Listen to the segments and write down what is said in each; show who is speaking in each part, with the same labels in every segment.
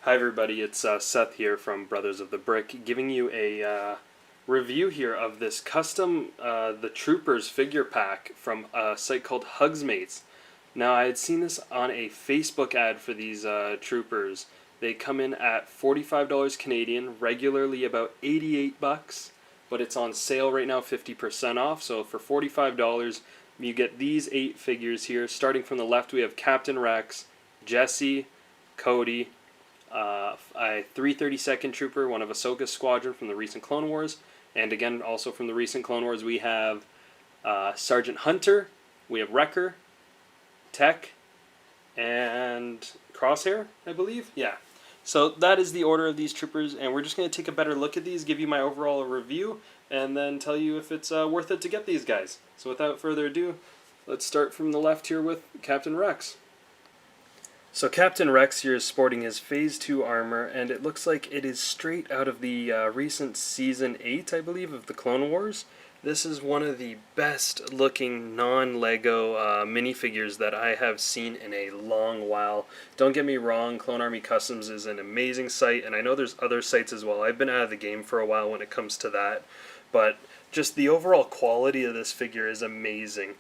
Speaker 1: Hi everybody, it's Seth here from Brothers of the Brick, giving you a review here of this custom The Troopers figure pack from a site called Hugsmates. Now I had seen this on a Facebook ad for these Troopers. They come in at $45 Canadian, regularly about 88 bucks, but it's on sale right now, 50% off. So for $45, you get these 8 figures here. Starting from the left, we have Captain Rex, Jesse, Cody, a 332nd Trooper, one of Ahsoka's squadron from the recent Clone Wars, and again also from the recent Clone Wars we have Sergeant Hunter, we have Wrecker, Tech, and Crosshair, I believe. Yeah. So that is the order of these troopers, and we're just going to take a better look at these, give you my overall review, and then tell you if it's worth it to get these guys. So without further ado, let's start from the left here with Captain Rex. So Captain Rex here is sporting his Phase 2 armor, and it looks like it is straight out of the recent Season 8, I believe, of the Clone Wars. This is one of the best looking non-Lego minifigures that I have seen in a long while. Don't get me wrong, Clone Army Customs is an amazing site, and I know there's other sites as well. I've been out of the game for a while when it comes to that, but just the overall quality of this figure is amazing.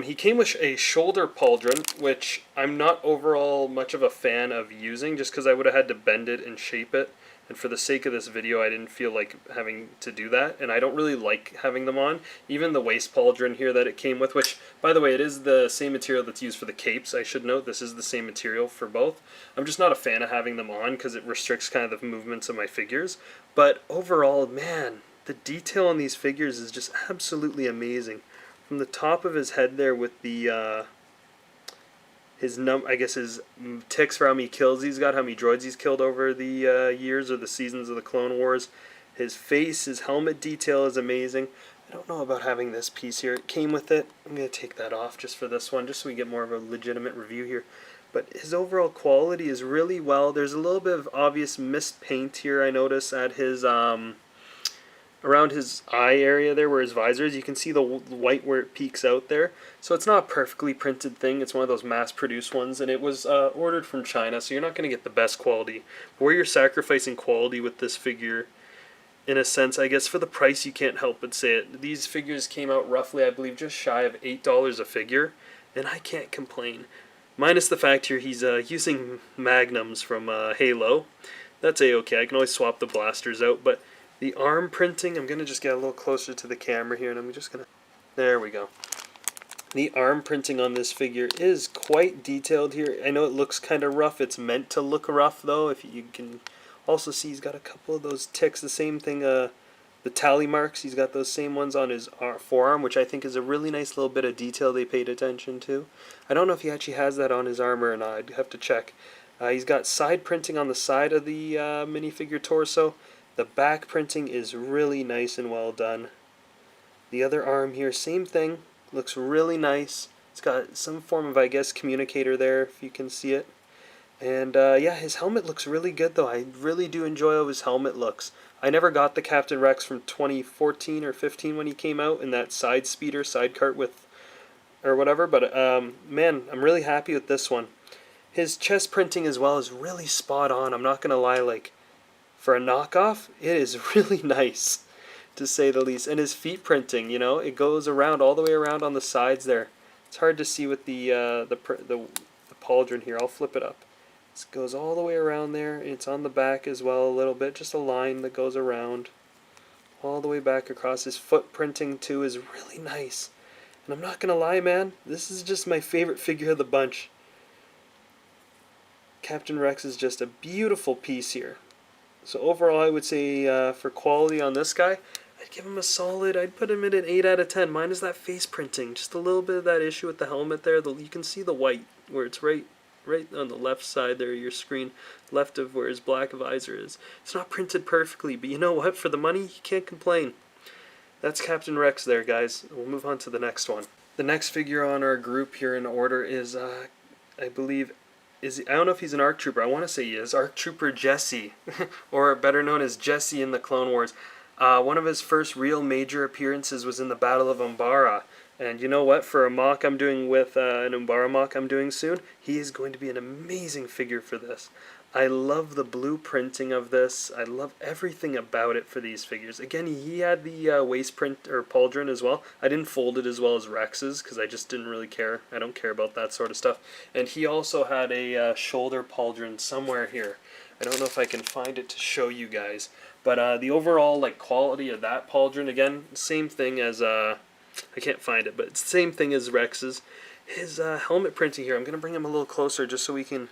Speaker 1: He came with a shoulder pauldron, which I'm not overall much of a fan of using, just because I would have had to bend it and shape it. And for the sake of this video, I didn't feel like having to do that, and I don't really like having them on. Even the waist pauldron here that it came with, which, by the way, it is the same material that's used for the capes. I should note this is the same material for both. I'm just not a fan of having them on because it restricts kind of the movements of my figures. But overall, man, the detail on these figures is just absolutely amazing. From the top of his head there with the his ticks for how many kills he's got, how many droids he's killed over the years or the seasons of the Clone Wars. His face, his helmet detail is amazing. I don't know about having this piece here. It came with it. I'm going to take that off just for this one, just so we get more of a legitimate review here. But his overall quality is really well. There's a little bit of obvious mist paint here, I notice, at his around his eye area there where his visor is. You can see the white where it peeks out there. So it's not a perfectly printed thing. It's one of those mass-produced ones, and it was ordered from China, so you're not going to get the best quality. But where you're sacrificing quality with this figure, in a sense, I guess for the price you can't help but say it. These figures came out roughly, I believe, just shy of $8 a figure, and I can't complain. Minus the fact here he's using magnums from Halo. That's a-okay. I can always swap the blasters out, but the arm printing, I'm going to just get a little closer to the camera here, and I'm just going to... There we go. The arm printing on this figure is quite detailed here. I know it looks kind of rough. It's meant to look rough, though. If you can also see he's got a couple of those ticks. The same thing, the tally marks. He's got those same ones on his forearm, which I think is a really nice little bit of detail they paid attention to. I don't know if he actually has that on his armor or not. I'd have to check. He's got side printing on the side of the minifigure torso. The back printing is really nice and well done. The other arm here, same thing. Looks really nice. It's got some form of, I guess, communicator there, if you can see it. And yeah, his helmet looks really good, though. I really do enjoy how his helmet looks. I never got the Captain Rex from 2014 or 15 when he came out in that side speeder, side cart with, or whatever. But man, I'm really happy with this one. His chest printing as well is really spot on. I'm not going to lie, like, for a knockoff, it is really nice, to say the least. And his feet printing, you know, it goes around, all the way around on the sides there. It's hard to see with the pauldron here. I'll flip it up. It goes all the way around there. It's on the back as well a little bit, just a line that goes around all the way back across. His foot printing, too, is really nice. And I'm not going to lie, man, this is just my favorite figure of the bunch. Captain Rex is just a beautiful piece here. So overall, I would say for quality on this guy, I'd give him a solid, I'd put him in an 8 out of 10. Minus that face printing. Just a little bit of that issue with the helmet there. You can see the white where it's right on the left side there of your screen, left of where his black visor is. It's not printed perfectly, but you know what? For the money, you can't complain. That's Captain Rex there, guys. We'll move on to the next one. The next figure on our group here in order is, I believe... I don't know if he's an ARC Trooper. I want to say he is. ARC Trooper Jesse, or better known as Jesse in the Clone Wars. One of his first real major appearances was in the Battle of Umbara. And you know what? For a mock I'm doing with an Umbara mock I'm doing soon, he is going to be an amazing figure for this. I love the blue printing of this. I love everything about it for these figures. Again, he had the waist print or pauldron as well. I didn't fold it as well as Rex's because I just didn't really care. I don't care about that sort of stuff. And he also had a shoulder pauldron somewhere here. I don't know if I can find it to show you guys. But the overall quality of that pauldron, again, same thing as I can't find it, but it's the same thing as Rex's. His helmet printing here, I'm going to bring him a little closer just so we can,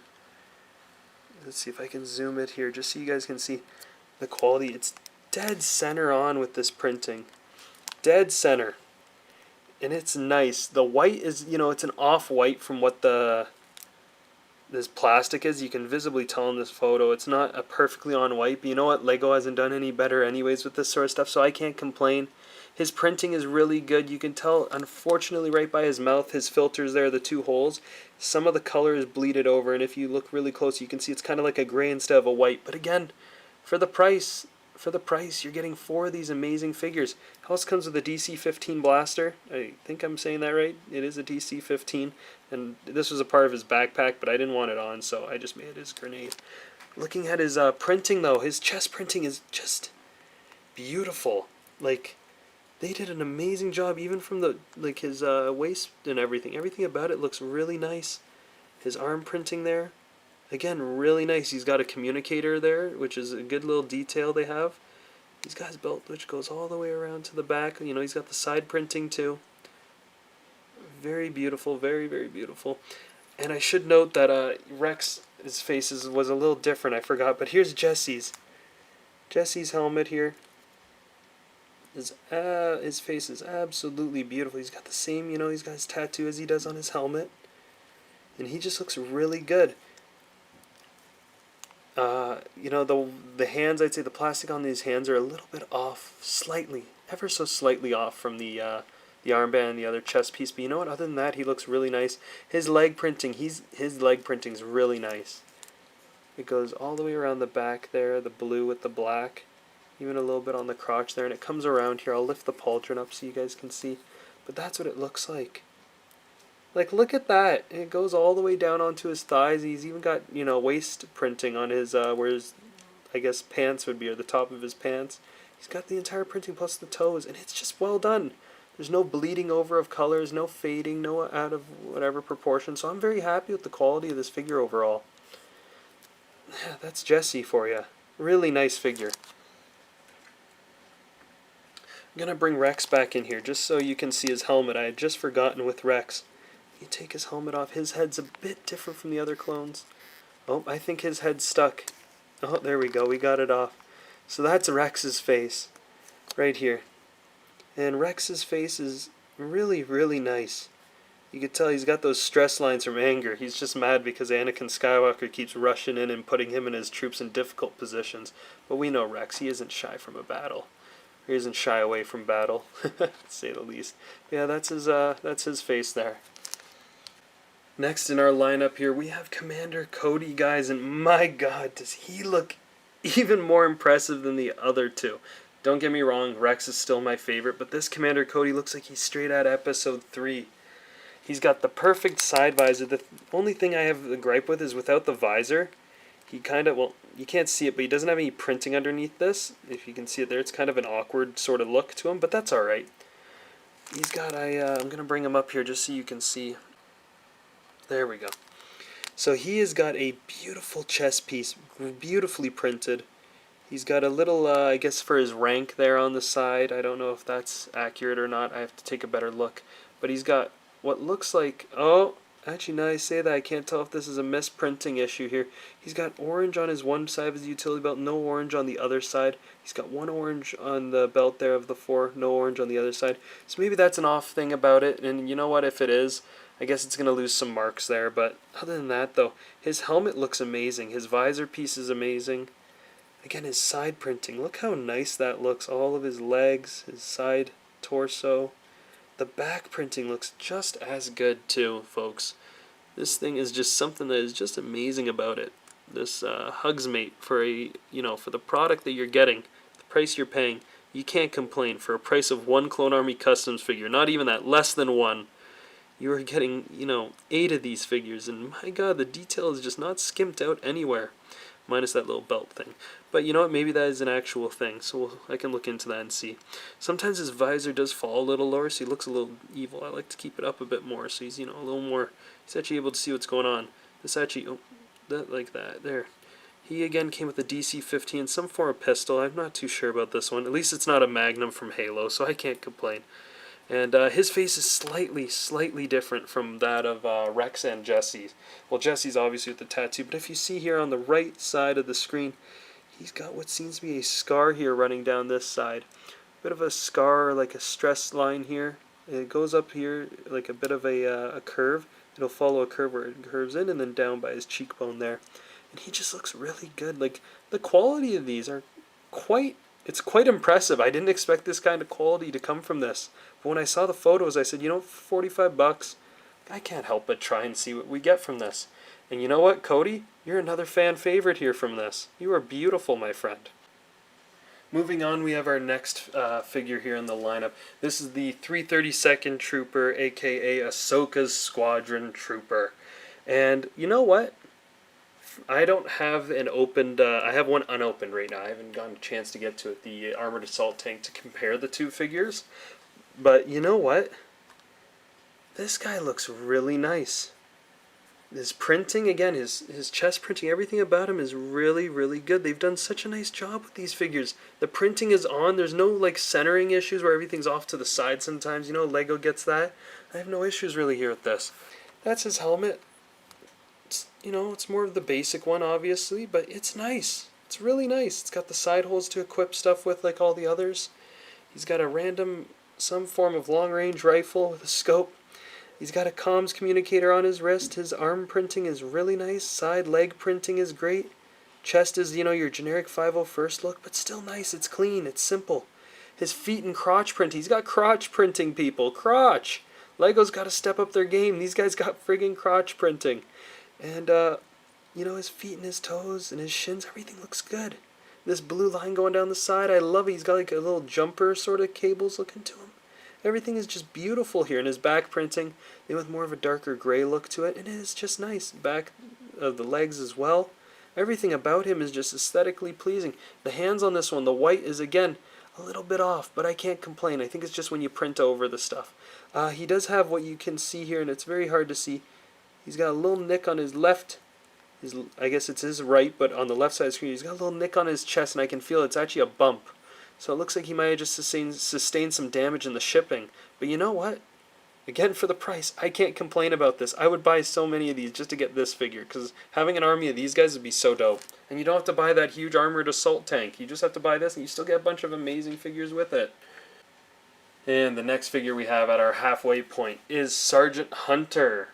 Speaker 1: let's see if I can zoom it here, just so you guys can see the quality. It's dead center on with this printing. Dead center. And it's nice. The white is, it's an off-white from what this plastic is. You can visibly tell in this photo. It's not a perfectly on white, but you know what? Lego hasn't done any better anyways with this sort of stuff, so I can't complain. His printing is really good. You can tell, unfortunately, right by his mouth, his filters there, the two holes, some of the color is bleeded over, and if you look really close, you can see it's kind of like a gray instead of a white. But again, for the price, you're getting 4 of these amazing figures. It also comes with a DC-15 blaster. I think I'm saying that right. It is a DC-15, and this was a part of his backpack, but I didn't want it on, so I just made his grenade. Looking at his printing, though, his chest printing is just beautiful. They did an amazing job, even from the his waist and everything. Everything about it looks really nice. His arm printing there, again, really nice. He's got a communicator there, which is a good little detail they have. He's got his belt, which goes all the way around to the back. He's got the side printing too. Very beautiful, very, very beautiful. And I should note that Rex's face was a little different. I forgot, but here's Jesse's. Jesse's helmet here. His face is absolutely beautiful. He's got the same, he's got his tattoo as he does on his helmet. And he just looks really good. The hands, I'd say the plastic on these hands are a little bit off, slightly, ever so slightly off from the armband and the other chest piece. But you know what? Other than that, he looks really nice. His leg printing, his leg printing's really nice. It goes all the way around the back there, the blue with the black. Even a little bit on the crotch there, and it comes around here. I'll lift the pauldron up so you guys can see. But that's what it looks like. Look at that. It goes all the way down onto his thighs. He's even got, waist printing on his, where his, I guess, pants would be, or the top of his pants. He's got the entire printing plus the toes, and it's just well done. There's no bleeding over of colors, no fading, no out of whatever proportion. So I'm very happy with the quality of this figure overall. Yeah, that's Jesse for you. Really nice figure. I'm going to bring Rex back in here just so you can see his helmet. I had just forgotten with Rex. You take his helmet off. His head's a bit different from the other clones. Oh, I think his head's stuck. Oh, there we go. We got it off. So that's Rex's face right here. And Rex's face is really, really nice. You can tell he's got those stress lines from anger. He's just mad because Anakin Skywalker keeps rushing in and putting him and his troops in difficult positions. But we know Rex. He isn't shy from a battle. He isn't shy away from battle, to say the least. Yeah, that's his face there. Next in our lineup here, we have Commander Cody, guys, and my God, does he look even more impressive than the other two. Don't get me wrong, Rex is still my favorite, but this Commander Cody looks like he's straight out of Episode 3. He's got the perfect side visor. The only thing I have a gripe with is without the visor, he kind of, well, you can't see it, but he doesn't have any printing underneath this. If you can see it there, it's kind of an awkward sort of look to him, but that's alright. He's got I'm going to bring him up here just so you can see. There we go. So he has got a beautiful chest piece, beautifully printed. He's got a little, I guess for his rank there on the side. I don't know if that's accurate or not. I have to take a better look. But he's got what looks like, oh, actually, now I say that, I can't tell if this is a misprinting issue here. He's got orange on his one side of his utility belt, no orange on the other side. He's got one orange on the belt there of the 4, no orange on the other side. So maybe that's an off thing about it, and you know what, if it is, I guess it's going to lose some marks there. But other than that, though, his helmet looks amazing. His visor piece is amazing. Again, his side printing, look how nice that looks. All of his legs, his side torso. The back printing looks just as good too, folks. This thing is just something that is just amazing about it. This Hugsmate for for the product that you're getting, the price you're paying, You can't complain. For a price of one Clone Army Customs figure, not even that, less than one, you are getting, 8 of these figures, and my god, the detail is just not skimped out anywhere. Minus that little belt thing. But you know what, maybe that is an actual thing, so I can look into that and see. Sometimes his visor does fall a little lower, so he looks a little evil. I like to keep it up a bit more, so he's, a little more, he's actually able to see what's going on. This actually, like that, there. He again came with a DC-15, some form of pistol. I'm not too sure about this one. At least it's not a Magnum from Halo, so I can't complain. And his face is slightly different from that of Rex and Jesse's. Well, Jesse's obviously with the tattoo, but if you see here on the right side of the screen, he's got what seems to be a scar here running down this side. Bit of a scar, like a stress line here. It goes up here like a bit of a curve. It'll follow a curve where it curves in and then down by his cheekbone there. And he just looks really good. Like, the quality of these are it's quite impressive. I didn't expect this kind of quality to come from this. But when I saw the photos, I said, for $45, I can't help but try and see what we get from this. And you know what, Cody? You're another fan favorite here from this. You are beautiful, my friend. Moving on, we have our next figure here in the lineup. This is the 332nd Trooper, aka Ahsoka's Squadron Trooper. And you know what? I don't have an opened, I have one unopened right now. I haven't gotten a chance to get to it, the Armored Assault Tank, to compare the two figures. But you know what? This guy looks really nice. His printing, again, his chest printing, everything about him is really, really good. They've done such a nice job with these figures. The printing is on. There's no, like, centering issues where everything's off to the side sometimes. Lego gets that. I have no issues really here with this. That's his helmet. It's more of the basic one, obviously, but it's nice. It's really nice. It's got the side holes to equip stuff with like all the others. He's got some form of long-range rifle with a scope. He's got a comms communicator on his wrist. His arm printing is really nice. Side leg printing is great. Chest is, your generic 501st look, but still nice. It's clean. It's simple. His feet and crotch printing. He's got crotch printing, people. Crotch! Lego's got to step up their game. These guys got friggin' crotch printing. And, his feet and his toes and his shins, everything looks good. This blue line going down the side, I love it. He's got like a little jumper sort of cables looking to him. Everything is just beautiful here. And his back printing, with more of a darker gray look to it, and it is just nice. Back of the legs as well. Everything about him is just aesthetically pleasing. The hands on this one, the white is, again, a little bit off, but I can't complain. I think it's just when you print over the stuff. He does have what you can see here, and it's very hard to see. He's got a little nick on his left, I guess it's his right, but on the left side of the screen, he's got a little nick on his chest, and I can feel it's actually a bump. So it looks like he might have just sustained some damage in the shipping. But you know what? Again, for the price, I can't complain about this. I would buy so many of these just to get this figure, because having an army of these guys would be so dope. And you don't have to buy that huge armored assault tank. You just have to buy this, and you still get a bunch of amazing figures with it. And the next figure we have at our halfway point is Sergeant Hunter.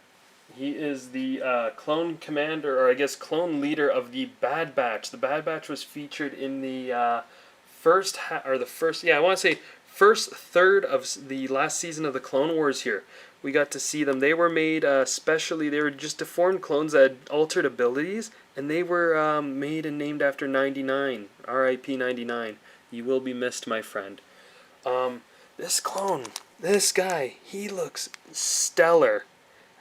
Speaker 1: He is the clone commander, or I guess clone leader of the Bad Batch. The Bad Batch was featured in the first third of the last season of the Clone Wars here. We got to see them. They were made specially, they were just deformed clones that had altered abilities, and they were made and named after 99. R.I.P. 99. You will be missed, my friend. This clone, this guy, he looks stellar.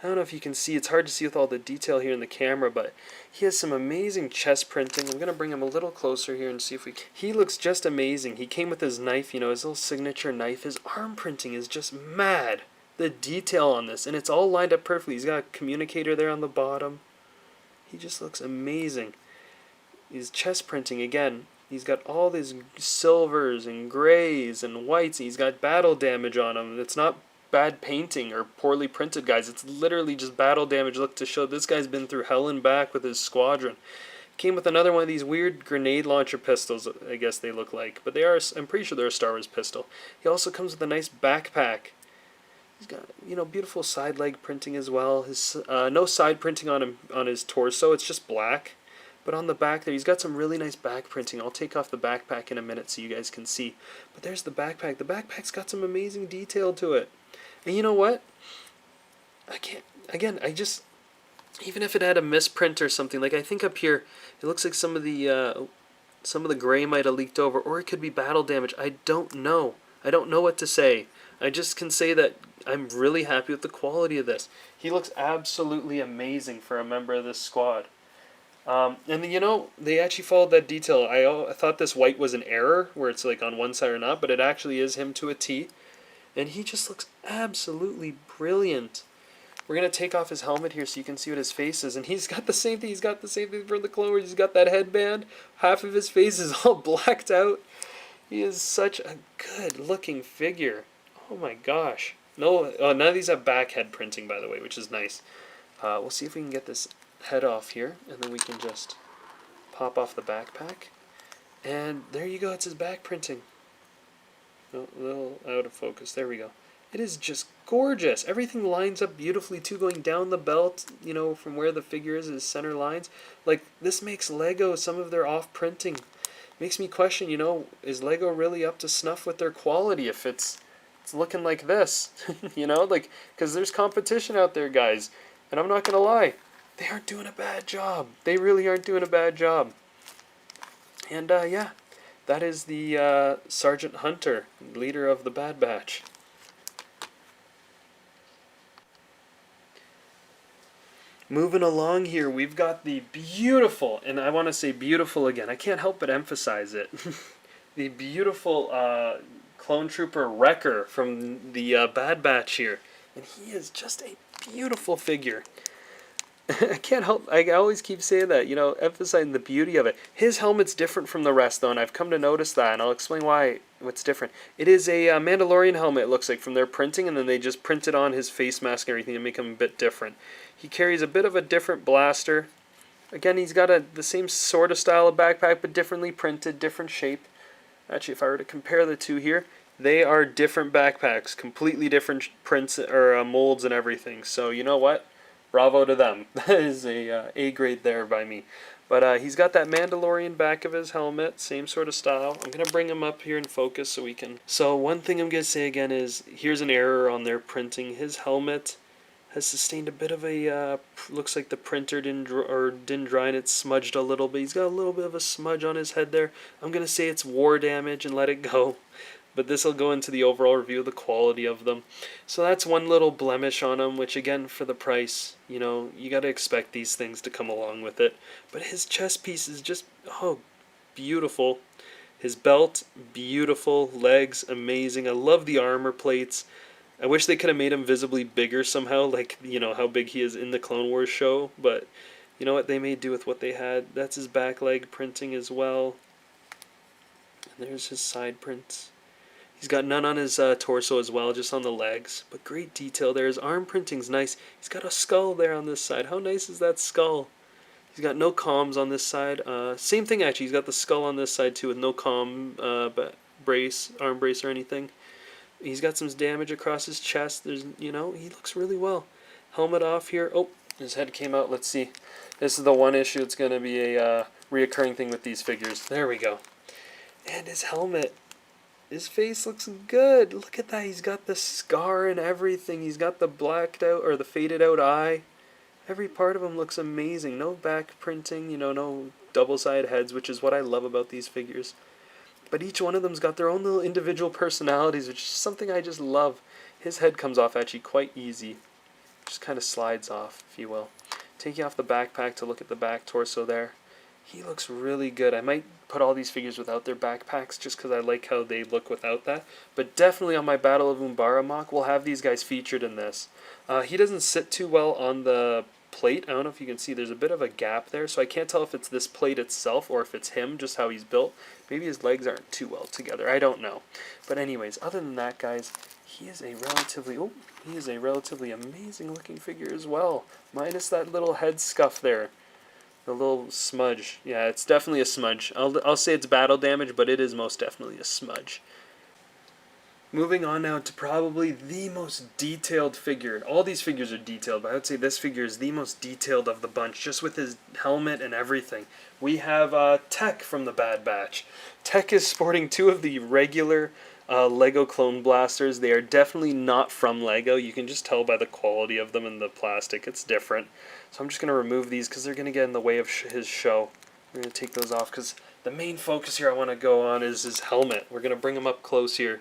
Speaker 1: I don't know if you can see, it's hard to see with all the detail here in the camera, but he has some amazing chest printing. I'm going to bring him a little closer here and see if we can. He looks just amazing. He came with his knife, his little signature knife. His arm printing is just mad. The detail on this, and it's all lined up perfectly. He's got a communicator there on the bottom. He just looks amazing. His chest printing, again, he's got all these silvers and grays and whites, and he's got battle damage on him. It's not bad painting or poorly printed, guys. It's literally just battle damage. Look, to show this guy's been through hell and back with his squadron. Came with another one of these weird grenade launcher pistols, I guess they look like, but they are, I'm pretty sure they're a Star Wars pistol. He also comes with a nice backpack. He's got, beautiful side leg printing as well. His no side printing on him, on his torso. It's just black. But on the back there, he's got some really nice back printing. I'll take off the backpack in a minute so you guys can see. But there's the backpack. The backpack's got some amazing detail to it. And you know what? Even if it had a misprint or something, like I think up here, it looks like some of the, Some of the gray might have leaked over, or it could be battle damage. I don't know. I don't know what to say. I just can say that I'm really happy with the quality of this. He looks absolutely amazing for a member of this squad. And you know, they actually followed that detail. I thought this white was an error, where it's like on one side or not, but it actually is him to a T. And he just looks absolutely brilliant. We're going to take off his helmet here so you can see what his face is. And he's got the same thing. He's got the same thing from the Clone Wars. He's got that headband. Half of his face is all blacked out. He is such a good-looking figure. Oh my gosh. No, none of these have back head printing, by the way, which is nice. We'll see if we can get this head off here, and then we can just pop off the backpack. And there you go. It's his back printing. Oh, a little out of focus. There we go. It is just gorgeous. Everything lines up beautifully too, going down the belt, you know, from where the figure is center lines. Like, this makes Lego, some of their off-printing, makes me question, you know, is Lego really up to snuff with their quality if it's looking like this? You know, like, because there's competition out there, guys. And I'm not going to lie, they aren't doing a bad job. They really aren't doing a bad job. And, yeah, that is the Sergeant Hunter, leader of the Bad Batch. Moving along here, we've got the beautiful, and I want to say beautiful again, I can't help but emphasize it, the beautiful Clone Trooper Wrecker from the Bad Batch here. And he is just a beautiful figure. I can't help, I always keep saying that, you know, emphasizing the beauty of it. His helmet's different from the rest, though, and I've come to notice that, and I'll explain what's different. It is a Mandalorian helmet, it looks like, from their printing, and then they just printed on his face mask and everything to make him a bit different. He carries a bit of a different blaster. Again, he's got the same sort of style of backpack, but differently printed, different shape. Actually, if I were to compare the two here, they are different backpacks, completely different prints or molds and everything. So, you know what? Bravo to them. That is a grade there by me. But he's got that Mandalorian back of his helmet, same sort of style. I'm going to bring him up here in focus so we can... So one thing I'm going to say again is, here's an error on their printing. His helmet has sustained a bit of a, looks like the printer didn't dry and it's smudged a little bit. He's got a little bit of a smudge on his head there. I'm going to say it's war damage and let it go. But this will go into the overall review of the quality of them. So that's one little blemish on him, which again, for the price, you know, you got to expect these things to come along with it. But his chest piece is just, oh, beautiful. His belt, beautiful. Legs, amazing. I love the armor plates. I wish they could have made him visibly bigger somehow, like, you know, how big he is in the Clone Wars show. But you know what, they made do with what they had. That's his back leg printing as well. And there's his side prints. He's got none on his torso as well, just on the legs. But great detail there. His arm printing's nice. He's got a skull there on this side. How nice is that skull? He's got no comms on this side. Same thing, actually. He's got the skull on this side, too, with no arm brace or anything. He's got some damage across his chest. There's, you know, he looks really well. Helmet off here. Oh, his head came out. Let's see. This is the one issue. It's going to be a reoccurring thing with these figures. There we go. And his helmet. His face looks good. Look at that. He's got the scar and everything. He's got the blacked out or the faded out eye. Every part of him looks amazing. No back printing, you know, no double-sided heads, which is what I love about these figures. But each one of them's got their own little individual personalities, which is something I just love. His head comes off actually quite easy. Just kind of slides off, if you will. Taking off the backpack to look at the back torso there. He looks really good. I might put all these figures without their backpacks just because I like how they look without that. But definitely on my Battle of Umbara mock, we'll have these guys featured in this. He doesn't sit too well on the plate. I don't know if you can see, there's a bit of a gap there, so I can't tell if it's this plate itself or if it's him, just how he's built. Maybe his legs aren't too well together. I don't know. But anyways, other than that, guys, he is a relatively amazing looking figure as well. Minus that little head scuff there. The little smudge. Yeah, it's definitely a smudge. I'll say it's battle damage, but it is most definitely a smudge. Moving on now to probably the most detailed figure. All these figures are detailed, but I would say this figure is the most detailed of the bunch, just with his helmet and everything. We have Tech from the Bad Batch. Tech is sporting two of the regular Lego clone blasters. They are definitely not from Lego. You can just tell by the quality of them and the plastic. It's different. So I'm just going to remove these because they're going to get in the way of his show. We're going to take those off because the main focus here I want to go on is his helmet. We're going to bring him up close here.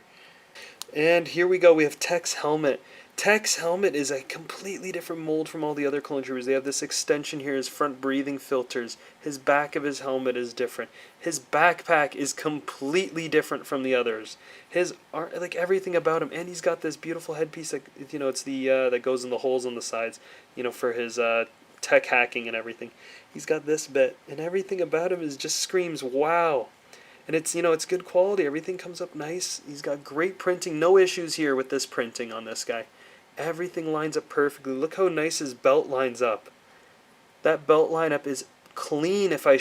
Speaker 1: And here we go. We have Tech's helmet. Tech's helmet is a completely different mold from all the other clone troopers. They have this extension here, his front breathing filters. His back of his helmet is different. His backpack is completely different from the others. His like everything about him, and he's got this beautiful headpiece that it's the that goes in the holes on the sides, for his tech hacking and everything. He's got this bit, and everything about him is just screams wow. And it's good quality. Everything comes up nice. He's got great printing. No issues here with this printing on this guy. Everything lines up perfectly. Look how nice his belt lines up. That belt lineup is clean, if I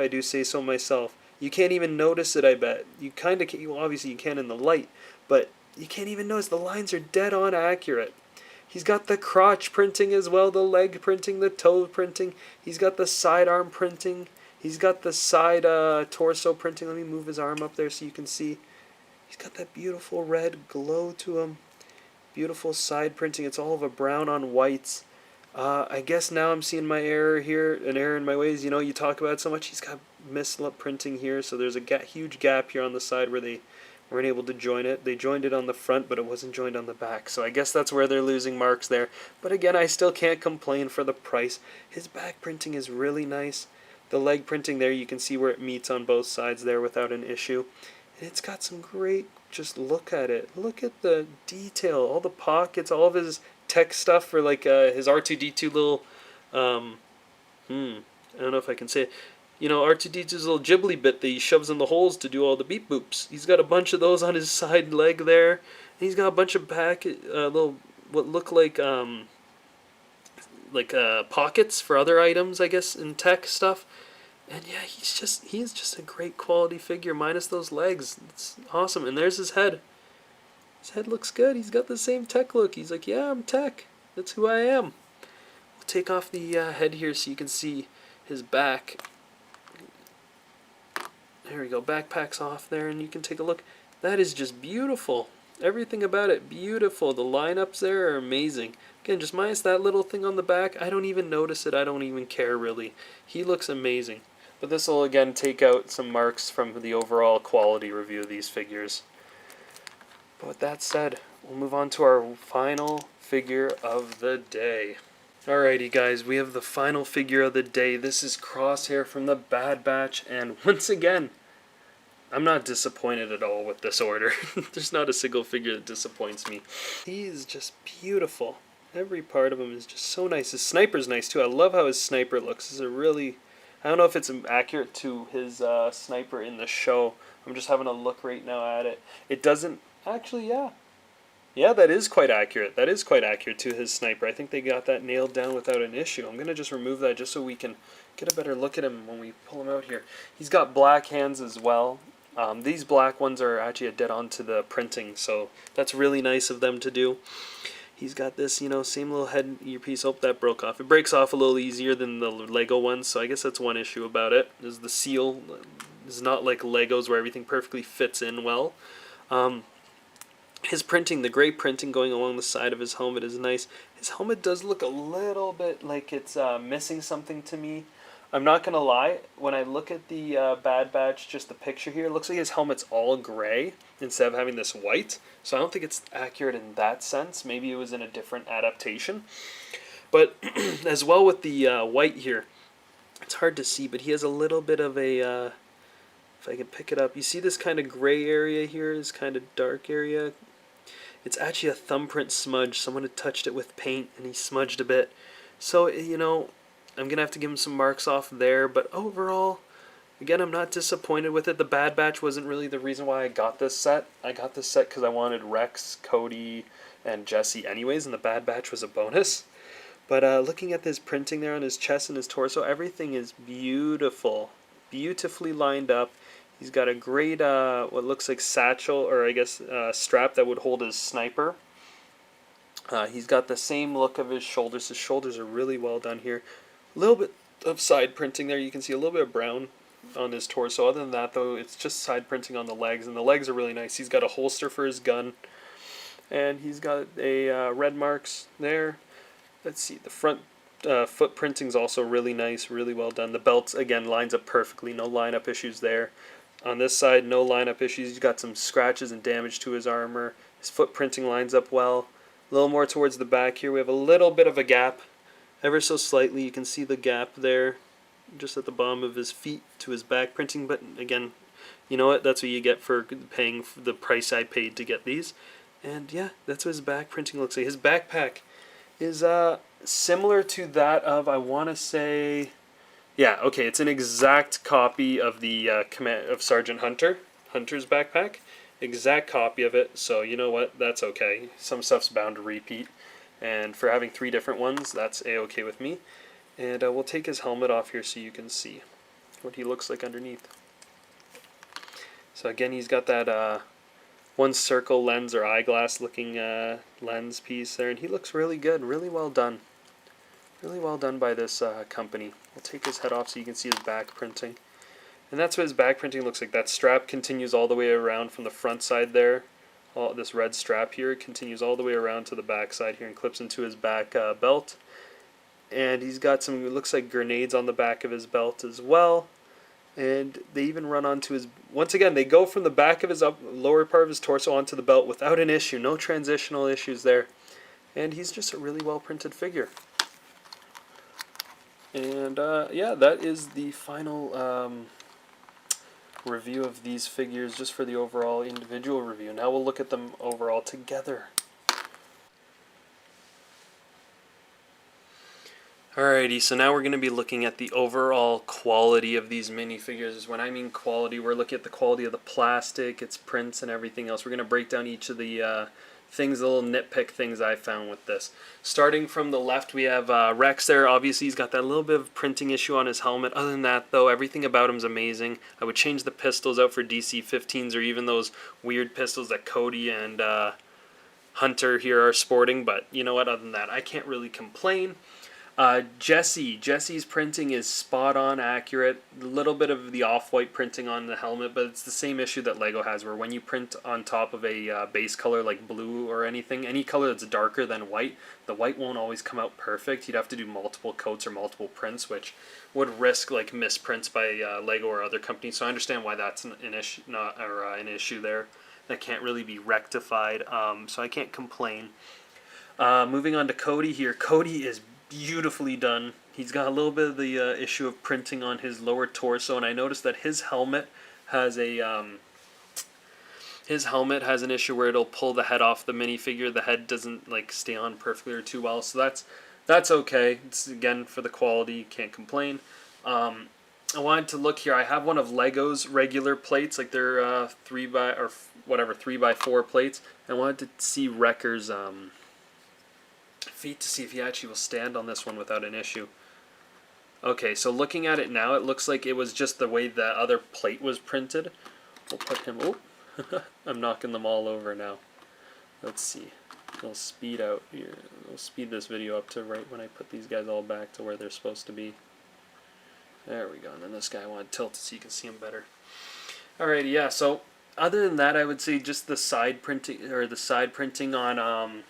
Speaker 1: do say so myself. You can't even notice it, I bet. You kind of can, obviously you can in the light, but you can't even notice. The lines are dead on accurate. He's got the crotch printing as well, the leg printing, the toe printing. He's got the sidearm printing. He's got the side torso printing. Let me move his arm up there so you can see. He's got that beautiful red glow to him. Beautiful side printing. It's all of a brown on whites. I guess now I'm seeing my error here, an error in my ways. You talk about it so much. He's got mislip printing here, so there's a huge gap here on the side where they weren't able to join it. They joined it on the front, but it wasn't joined on the back. So I guess that's where they're losing marks there. But again, I still can't complain for the price. His back printing is really nice. The leg printing there, you can see where it meets on both sides there without an issue. And it's got some great, just look at it. Look at the detail, all the pockets, all of his tech stuff for like his R2-D2 little, I don't know if I can say it. R2-D2's little ghibli bit that he shoves in the holes to do all the beep boops. He's got a bunch of those on his side leg there. And he's got a bunch of little, what look like pockets for other items, I guess, in tech stuff. And yeah, he is just a great quality figure, minus those legs. It's awesome. And there's his head. His head looks good. He's got the same tech look. He's like, yeah, I'm tech. That's who I am. We'll take off the head here so you can see his back. There we go. Backpack's off there, and you can take a look. That is just beautiful. Everything about it, beautiful. The lineups there are amazing. Again, just minus that little thing on the back. I don't even notice it. I don't even care, really. He looks amazing. But this will, again, take out some marks from the overall quality review of these figures. But with that said, we'll move on to our final figure of the day. Alrighty, guys, we have the final figure of the day. This is Crosshair from the Bad Batch, and once again, I'm not disappointed at all with this order. There's not a single figure that disappoints me. He is just beautiful. Every part of him is just so nice. His sniper's nice, too. I love how his sniper looks. It's a really... I don't know if it's accurate to his sniper in the show. I'm just having a look right now at it. It doesn't... Actually, yeah. Yeah, that is quite accurate. That is quite accurate to his sniper. I think they got that nailed down without an issue. I'm going to just remove that just so we can get a better look at him when we pull him out here. He's got black hands as well. These black ones are actually a dead on to the printing, so that's really nice of them to do. He's got this, same little head earpiece. Oh, that broke off. It breaks off a little easier than the Lego ones, so I guess that's one issue about it. Is the seal is not like Legos where everything perfectly fits in well. His printing, the gray printing going along the side of his helmet is nice. His helmet does look a little bit like it's missing something to me. I'm not going to lie, when I look at the Bad Batch, just the picture here, it looks like his helmet's all gray instead of having this white. So I don't think it's accurate in that sense. Maybe it was in a different adaptation. But as well with the white here, it's hard to see, but he has a little bit of a, if I can pick it up, you see this kind of gray area here, this kind of dark area? It's actually a thumbprint smudge. Someone had touched it with paint and he smudged a bit. So, I'm going to have to give him some marks off there, but overall, again, I'm not disappointed with it. The Bad Batch wasn't really the reason why I got this set. I got this set because I wanted Rex, Cody, and Jesse anyways, and the Bad Batch was a bonus. But looking at this printing there on his chest and his torso, everything is beautiful. Beautifully lined up. He's got a great, what looks like satchel, or I guess strap that would hold his sniper. He's got the same look of his shoulders. His shoulders are really well done here. A little bit of side printing there. You can see a little bit of brown on his torso. Other than that, though, it's just side printing on the legs, and the legs are really nice. He's got a holster for his gun, and he's got a red marks there. Let's see, the front foot printing's also really nice, really well done. The belt, again, lines up perfectly. No lineup issues there. On this side, no lineup issues. He's got some scratches and damage to his armor. His foot printing lines up well. A little more towards the back here. We have a little bit of a gap. Ever so slightly. You can see the gap there just at the bottom of his feet to his back printing. But again, you know what? That's what you get for paying for the price I paid to get these. And yeah, that's what his back printing looks like. His backpack is similar to that of, I want to say, yeah, okay, it's an exact copy of the of Sergeant Hunter's backpack. Exact copy of it, so you know what, that's okay. Some stuff's bound to repeat, and for having 3 different ones, that's a-okay with me. And we'll take his helmet off here so you can see what he looks like underneath. So again, he's got that one circle lens or eyeglass looking lens piece there, and he looks really good, really well done. Really well done by this company. We'll take his head off so you can see his back printing. And that's what his back printing looks like. That strap continues all the way around from the front side there. This red strap here continues all the way around to the back side here and clips into his back belt. And he's got some, it looks like grenades on the back of his belt as well. And they even run onto his, once again, they go from the back of his lower part of his torso onto the belt without an issue. No transitional issues there. And he's just a really well printed figure. And yeah, that is the final review of these figures, just for the overall individual review. Now we'll look at them overall together. Alrighty, so now we're going to be looking at the overall quality of these minifigures. When I mean quality, we're looking at the quality of the plastic, its prints, and everything else. We're going to break down each of the things, the little nitpick things I found with this. Starting from the left, we have Rex there. Obviously, he's got that little bit of printing issue on his helmet. Other than that, though, everything about him is amazing. I would change the pistols out for DC-15s or even those weird pistols that Cody and Hunter here are sporting. But you know what? Other than that, I can't really complain. Jesse's printing is spot on accurate. A little bit of the off-white printing on the helmet, but it's the same issue that Lego has, where when you print on top of a base color like blue or anything, any color that's darker than white, the white won't always come out perfect. You'd have to do multiple coats or multiple prints, which would risk like misprints by Lego or other companies. So I understand why that's an issue, an issue there that can't really be rectified. So I can't complain. Moving on to Cody here. Cody is beautifully done. He's got a little bit of the issue of printing on his lower torso, and I noticed that his helmet has a an issue where it'll pull the head off the minifigure. The head doesn't like stay on perfectly or too well, so that's okay. It's again for the quality, you can't complain. I wanted to look here. I have one of Lego's regular plates, like their 3x4 plates. I wanted to see Wrecker's feet to see if he actually will stand on this one without an issue. Okay, so looking at it now, it looks like it was just the way the other plate was printed. We'll put him, oh, I'm knocking them all over now. Let's see. We'll speed out here. We'll speed this video up to right when I put these guys all back to where they're supposed to be. There we go, and then this guy I want to tilt it so you can see him better. Alrighty, yeah, so other than that, I would say just the side printing, or the side printing on,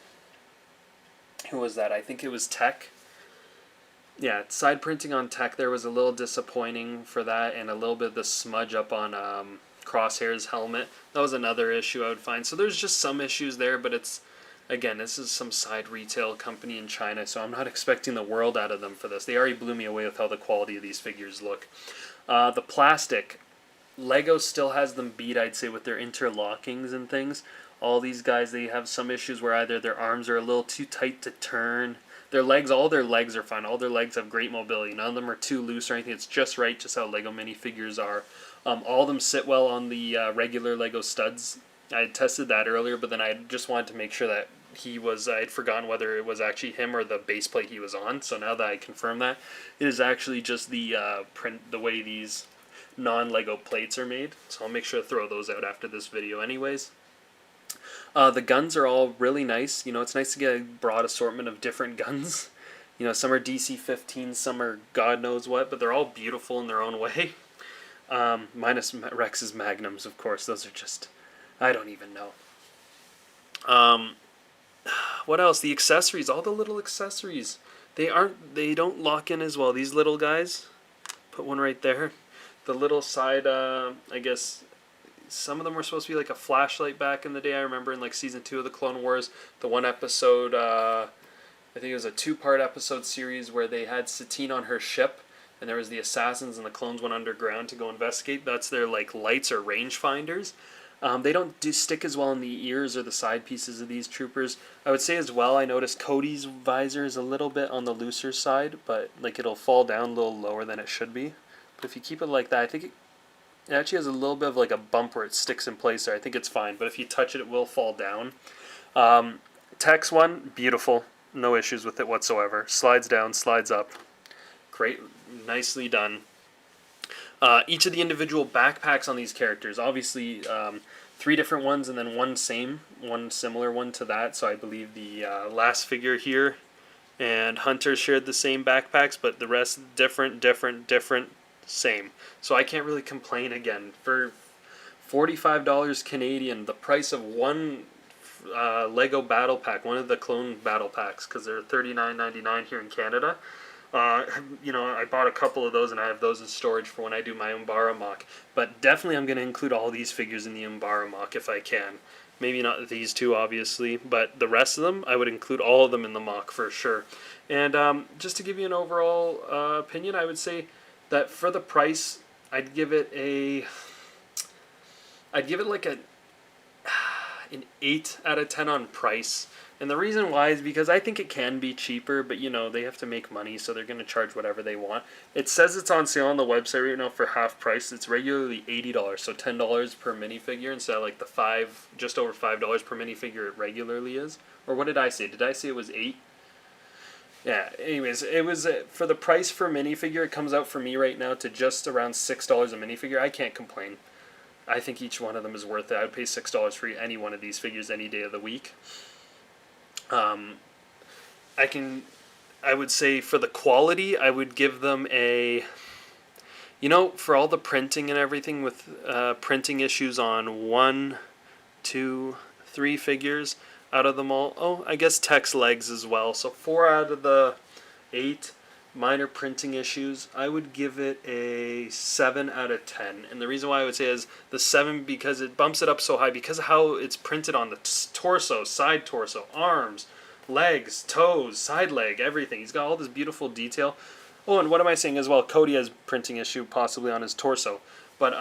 Speaker 1: who was that? I think it was Tech. Yeah, side printing on Tech there was a little disappointing for that, and a little bit of the smudge up on Crosshair's helmet. That was another issue I would find. So there's just some issues there, but it's, again, this is some side retail company in China, so I'm not expecting the world out of them for this. They already blew me away with how the quality of these figures look. The plastic, Lego still has them beat, I'd say, with their interlockings and things. All these guys, they have some issues where either their arms are a little too tight to turn. Their legs, all their legs are fine. All their legs have great mobility. None of them are too loose or anything. It's just right, just how Lego minifigures are. All of them sit well on the regular Lego studs. I had tested that earlier, but then I just wanted to make sure that I had forgotten whether it was actually him or the base plate he was on. So now that I confirm that, it is actually just the print, the way these non-Lego plates are made. So I'll make sure to throw those out after this video anyways. The guns are all really nice. You know, it's nice to get a broad assortment of different guns. You know, some are DC-15, some are God knows what, but they're all beautiful in their own way. Minus Rex's Magnums, of course. Those are just, I don't even know. What else? The accessories, all the little accessories. They don't lock in as well. These little guys, put one right there. The little side, I guess some of them were supposed to be like a flashlight back in the day. I remember in like season 2 of the Clone Wars, the one episode, I think it was a 2-part episode series where they had Satine on her ship, and there was the assassins and the clones went underground to go investigate. That's their like lights or rangefinders. They don't stick as well in the ears or the side pieces of these troopers. I would say as well, I noticed Cody's visor is a little bit on the looser side, but like it'll fall down a little lower than it should be. But if you keep it like that, I think it actually has a little bit of like a bump where it sticks in place there. I think it's fine, but if you touch it, it will fall down. Tex one, beautiful. No issues with it whatsoever. Slides down, slides up. Great, nicely done. Each of the individual backpacks on these characters, obviously 3 different ones and then one similar one to that. So I believe the last figure here and Hunter shared the same backpacks, but the rest different, same. So I can't really complain again. For $45 Canadian, the price of one Lego battle pack, one of the clone battle packs, because they're $39.99 here in Canada. I bought a couple of those and I have those in storage for when I do my Umbara mock. But definitely I'm going to include all these figures in the Umbara mock if I can. Maybe not these 2, obviously, but the rest of them, I would include all of them in the mock for sure. And just to give you an overall opinion, I would say that for the price, I'd give it like an 8 out of 10 on price. And the reason why is because I think it can be cheaper, but they have to make money, so they're going to charge whatever they want. It says it's on sale on the website right now for half price. It's regularly $80, so $10 per minifigure instead of like the just over $5 per minifigure it regularly is. Or what did I say? Did I say it was 8? Yeah, anyways, it was for the price for minifigure, it comes out for me right now to just around $6 a minifigure. I can't complain. I think each one of them is worth it. I would pay $6 for any one of these figures any day of the week. I would say for the quality, I would give them for all the printing and everything with printing issues on 1, 2, 3 figures out of them all. Oh, I guess Tex legs as well. So 4 out of the 8 minor printing issues. I would give it a 7 out of 10. And the reason why I would say is the 7 because it bumps it up so high because of how it's printed on the torso, side torso, arms, legs, toes, side leg, everything. He's got all this beautiful detail. Oh, and what am I saying as well? Cody has printing issue possibly on his torso. But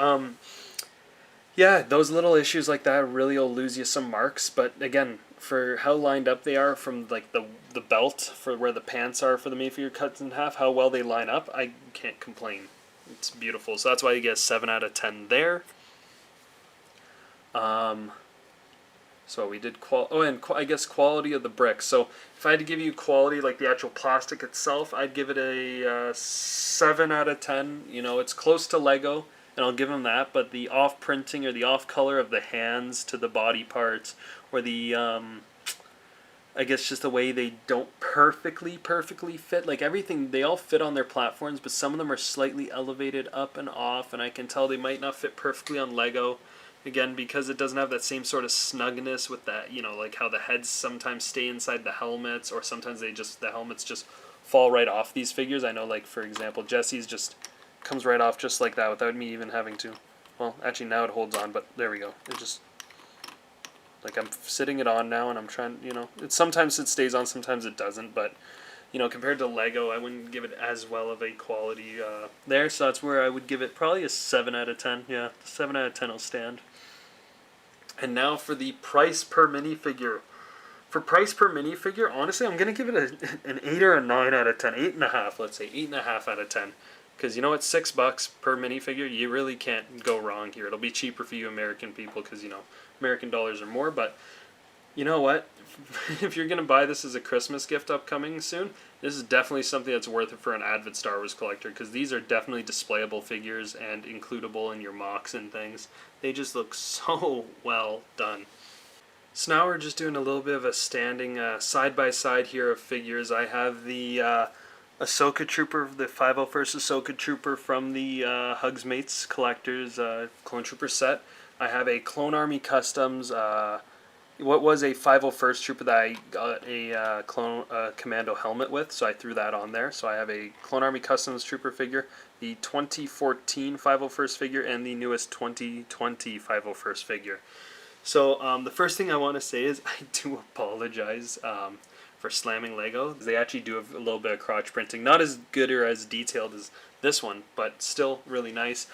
Speaker 1: yeah, those little issues like that really will lose you some marks. But again, for how lined up they are from like the belt for where the pants are for the minifigure cut in half, how well they line up, I can't complain. It's beautiful. So that's why you get a 7 out of 10 there. So we did I guess quality of the bricks. So if I had to give you quality, like the actual plastic itself, I'd give it a 7 out of 10. It's close to Lego, and I'll give them that. But the off printing or the off color of the hands to the body parts, or the I guess just the way they don't perfectly fit. Like everything, they all fit on their platforms, but some of them are slightly elevated up and off, and I can tell they might not fit perfectly on Lego. Again, because it doesn't have that same sort of snugness with that, like how the heads sometimes stay inside the helmets, or sometimes the helmets just fall right off these figures. I know, like, for example, Jesse's just comes right off just like that without me even having to. Well, actually now it holds on, but there we go. It just, like, I'm sitting it on now and I'm trying, sometimes it stays on, sometimes it doesn't, but, compared to Lego, I wouldn't give it as well of a quality there, so that's where I would give it probably a 7 out of 10. Yeah, 7 out of 10 will stand. And now for the price per minifigure. For price per minifigure, honestly, I'm going to give it an 8 or a 9 out of 10. 8.5, let's say. 8.5 out of 10. Because it's $6 per minifigure. You really can't go wrong here. It'll be cheaper for you American people because, American dollars are more. But you know what? If you're going to buy this as a Christmas gift upcoming soon, this is definitely something that's worth it for an avid Star Wars collector, because these are definitely displayable figures and includable in your mocks and things. They just look so well done. So now we're just doing a little bit of a standing side-by-side here of figures. I have the Ahsoka Trooper, the 501st Ahsoka Trooper from the Hugsmates Collector's Clone Trooper set. I have a Clone Army Customs what was a 501st Trooper that I got a Commando helmet with, so I threw that on there. So I have a Clone Army Customs Trooper figure, the 2014 501st figure, and the newest 2020 501st figure. So the first thing I want to say is I do apologize for slamming Lego. They actually do have a little bit of crotch printing. Not as good or as detailed as this one, but still really nice.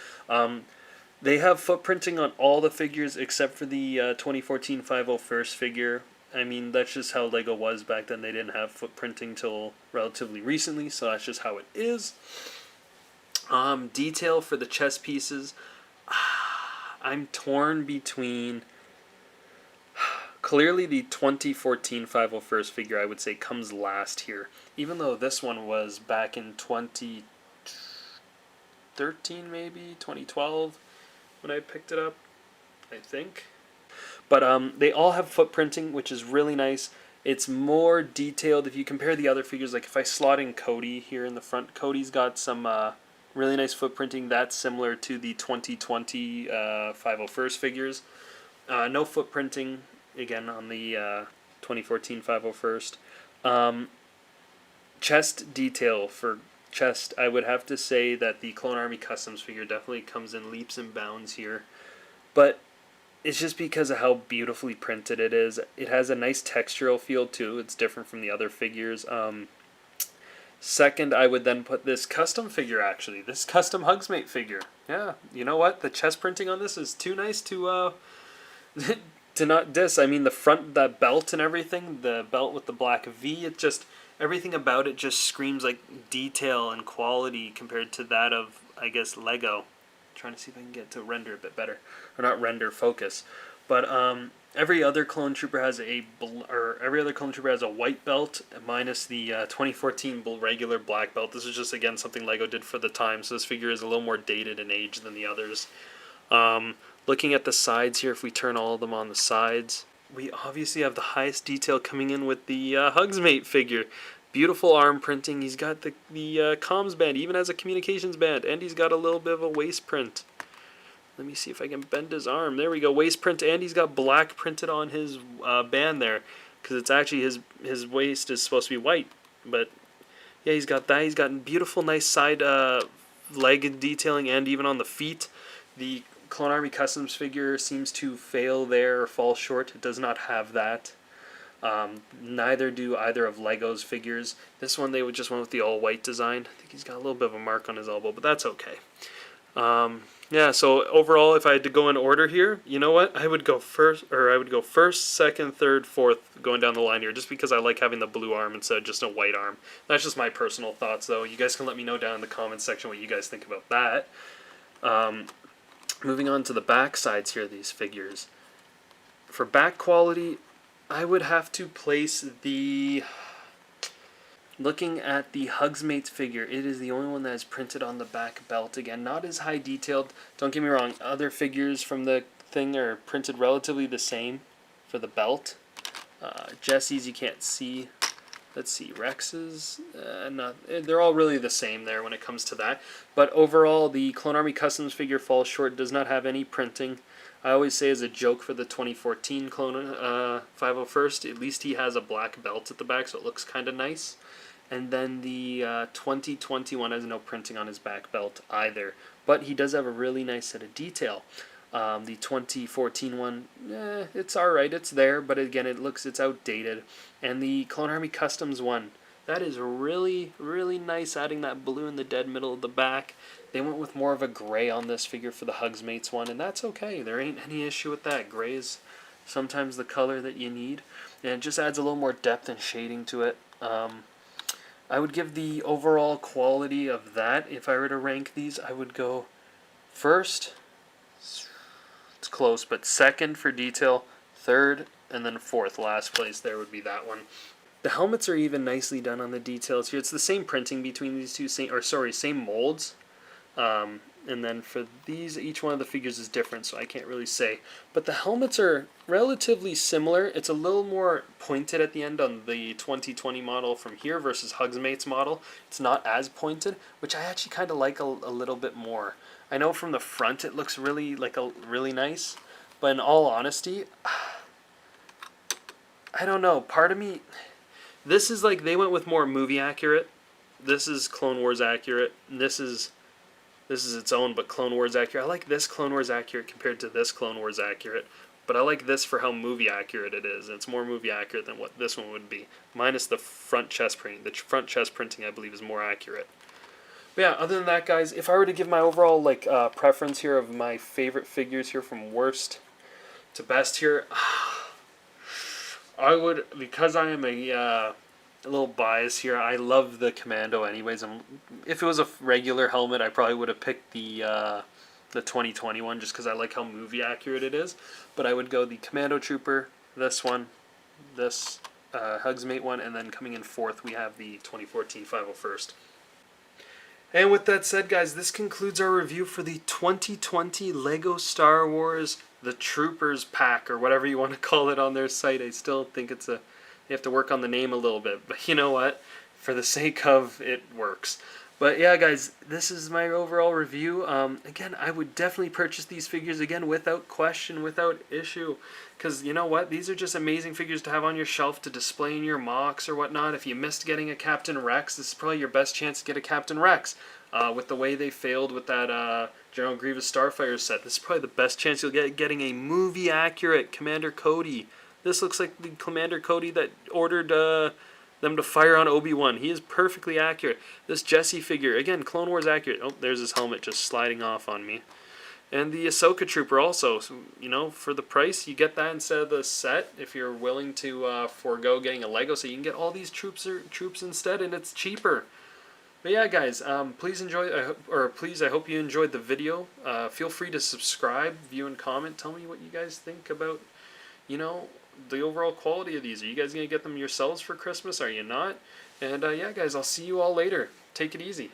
Speaker 1: They have footprinting on all the figures except for the 2014 501st figure. I mean, that's just how Lego was back then. They didn't have footprinting till relatively recently, so that's just how it is. Detail for the chest pieces. I'm torn between... Clearly the 2014 501st figure, I would say, comes last here. Even though this one was back in 2013, maybe? 2012? When I picked it up, I think. But they all have footprinting, which is really nice. It's more detailed. If you compare the other figures, like if I slot in Cody here in the front, Cody's got some really nice footprinting. That's similar to the 2020 501st figures. No footprinting, again, on the 2014 501st. Chest detail for chest, I would have to say that the Clone Army Customs figure definitely comes in leaps and bounds here. But it's just because of how beautifully printed it is. It has a nice textural feel too. It's different from the other figures. Second, I would then put this custom figure, actually. This custom Hugsmate figure. Yeah, you know what? The chest printing on this is too nice to to not diss. I mean, the front, that belt and everything, the belt with the black V, it just... Everything about it just screams like detail and quality compared to that of, I guess, Lego. I'm trying to see if I can get to render a bit better, or not render, focus. But every other clone trooper has a white belt minus the 2014 regular black belt. This is just again something Lego did for the time, so this figure is a little more dated in age than the others. Looking at the sides here, if we turn all of them on the sides. We obviously have the highest detail coming in with the Hugsmate figure. Beautiful arm printing. He's got the comms band, even has a communications band, and he's got a little bit of a waist print. Let me see if I can bend his arm. There we go, waist print, and he's got black printed on his band there, because it's actually his waist is supposed to be white. But yeah, he's got that. He's got beautiful, nice side leg detailing, and even on the feet. The Clone Army Customs figure seems to fail there or fall short. It does not have that. Neither do either of Lego's figures. This one they just went with the all-white design. I think he's got a little bit of a mark on his elbow, but that's okay. Yeah, so overall, if I had to go in order here, you know what? I would go first, second, third, fourth, going down the line here, just because I like having the blue arm instead of just a white arm. That's just my personal thoughts, though. You guys can let me know down in the comments section what you guys think about that. Moving on to the back sides here of these figures. For back quality, I would have to place the... Looking at the Hugsmate figure, it is the only one that is printed on the back belt. Again, not as high detailed. Don't get me wrong, other figures from the thing are printed relatively the same for the belt. Jesse's you can't see. Let's see, Rex's, they're all really the same there when it comes to that. But overall, the Clone Army Customs figure falls short, does not have any printing. I always say as a joke for the 2014 Clone 501st, at least he has a black belt at the back, so it looks kind of nice. And then the 2021 has no printing on his back belt either. But he does have a really nice set of detail. The 2014 one, it's alright, it's there, but again, it's outdated. And the Clone Army Customs one, that is really, really nice, adding that blue in the dead middle of the back. They went with more of a gray on this figure for the Hugsmates one, and that's okay. There ain't any issue with that. Gray is sometimes the color that you need, and it just adds a little more depth and shading to it. I would give the overall quality of that, if I were to rank these, I would go first... It's close, but second for detail, third, and then fourth, last place there would be that one. The helmets are even nicely done on the details here. It's the same printing between these two, same molds. And then for these, each one of the figures is different, so I can't really say. But the helmets are relatively similar. It's a little more pointed at the end on the 2020 model from here versus Hugsmate's model. It's not as pointed, which I actually kind of like a little bit more. I know from the front it looks really nice, but in all honesty, I don't know. Part of me, this is like they went with more movie accurate. This is Clone Wars accurate. And this is its own, but Clone Wars accurate. I like this Clone Wars accurate compared to this Clone Wars accurate. But I like this for how movie accurate it is. It's more movie accurate than what this one would be. Minus the front chest printing. The front chest printing, I believe, is more accurate. But yeah, other than that, guys, if I were to give my overall preference here of my favorite figures here from worst to best here, I would, because I am a little biased here, I love the Commando anyways. If it was a regular helmet, I probably would have picked the 2021 just because I like how movie accurate it is. But I would go the Commando Trooper, this one, this Hugsmate one, and then coming in fourth we have the 2014 501st. And with that said, guys, this concludes our review for the 2020 LEGO Star Wars The Troopers pack, or whatever you want to call it on their site. I still think they have to work on the name a little bit, but you know what? For the sake of it works. But yeah, guys, this is my overall review. Again, I would definitely purchase these figures again without question, without issue. Because you know what? These are just amazing figures to have on your shelf to display in your mocks or whatnot. If you missed getting a Captain Rex, this is probably your best chance to get a Captain Rex. With the way they failed with that General Grievous Starfighter set, this is probably the best chance you'll get getting a movie-accurate Commander Cody. This looks like the Commander Cody that ordered them to fire on Obi-Wan. He is perfectly accurate. This Jesse figure, again, Clone Wars accurate. Oh, there's his helmet just sliding off on me. And the Ahsoka Trooper also. So, you know, for the price, you get that instead of the set if you're willing to forego getting a Lego. So you can get all these troops instead, and it's cheaper. But yeah, guys, please enjoy, I hope you enjoyed the video. Feel free to subscribe, view, and comment. Tell me what you guys think about, you know, the overall quality of these. Are you guys going to get them yourselves for Christmas? Are you not? And yeah, guys, I'll see you all later. Take it easy.